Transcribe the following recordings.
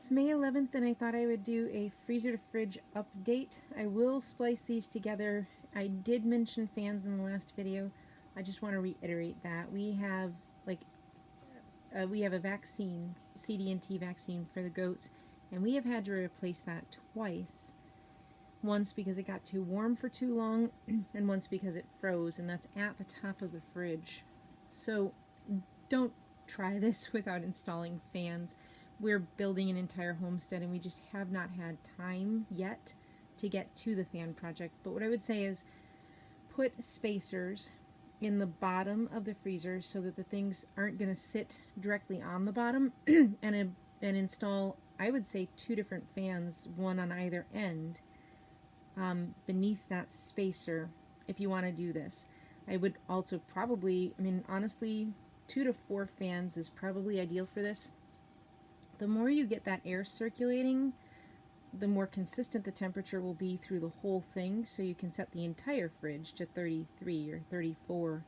It's May 11th and I thought I would do a freezer to fridge update. I will splice these together. I did mention fans in the last video. I just want to reiterate that. We have a vaccine, CD&T vaccine for the goats, and we have had to replace that twice. Once because it got too warm for too long, and once because it froze, and that's at the top of the fridge. So don't try this without installing fans. We're building an entire homestead and we just have not had time yet to get to the fan project. But what I would say is put spacers in the bottom of the freezer so that the things aren't going to sit directly on the bottom and install, I would say, 2 different fans, one on either end, beneath that spacer if you want to do this. I would also probably, honestly, 2 to 4 fans is probably ideal for this. The more you get that air circulating, the more consistent the temperature will be through the whole thing, so you can set the entire fridge to 33 or 34,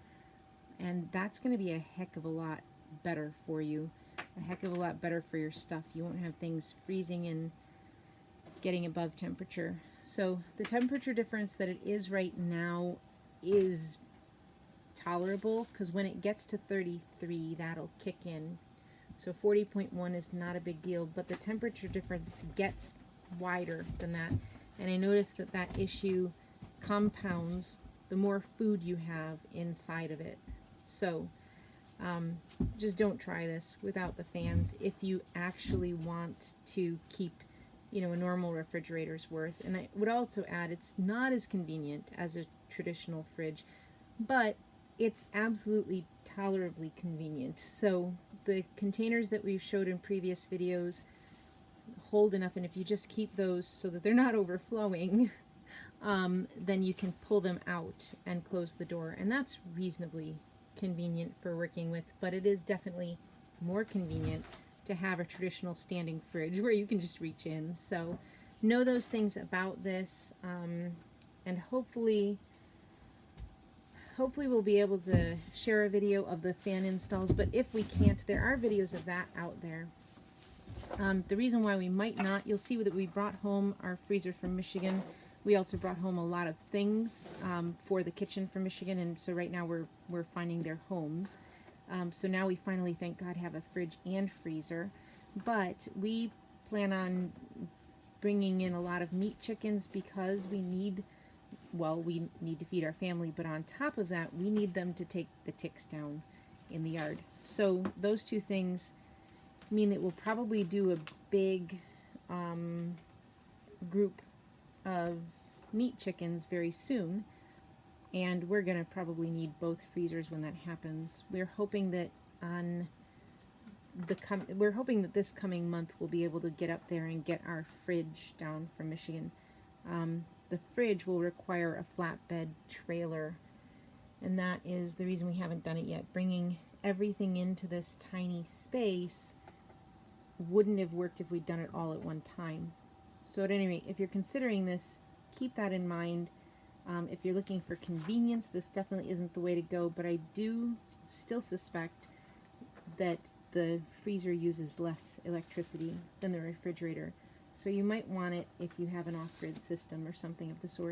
and that's going to be a heck of a lot better for you, a heck of a lot better for your stuff. You won't have things freezing and getting above temperature. So the temperature difference that it is right now is tolerable, because when it gets to 33, that'll kick in. So 40.1 is not a big deal, but the temperature difference gets wider than that. And I noticed that that issue compounds the more food you have inside of it. So just don't try this without the fans if you actually want to keep, a normal refrigerator's worth. And I would also add, it's not as convenient as a traditional fridge, but it's absolutely tolerably convenient. So the containers that we've showed in previous videos hold enough, and if you just keep those so that they're not overflowing, then you can pull them out and close the door, and that's reasonably convenient for working with. But it is definitely more convenient to have a traditional standing fridge where you can just reach in. So know those things about this, and hopefully we'll be able to share a video of the fan installs, but if we can't, there are videos of that out there. The reason why we might not, you'll see that we brought home our freezer from Michigan. We also brought home a lot of things for the kitchen from Michigan, and so right now we're finding their homes. So now we finally, thank God, have a fridge and freezer. But we plan on bringing in a lot of meat chickens because we need to feed our family, but on top of that, we need them to take the ticks down in the yard. So those 2 things mean that we'll probably do a big group of meat chickens very soon, and we're going to probably need both freezers when that happens. We're hoping that this coming month we'll be able to get up there and get our fridge down from Michigan. The fridge will require a flatbed trailer, and that is the reason we haven't done it yet. Bringing everything into this tiny space wouldn't have worked if we'd done it all at one time. So at any rate, if you're considering this, keep that in mind. If you're looking for convenience, this definitely isn't the way to go, but I do still suspect that the freezer uses less electricity than the refrigerator. So you might want it if you have an off-grid system or something of the sort.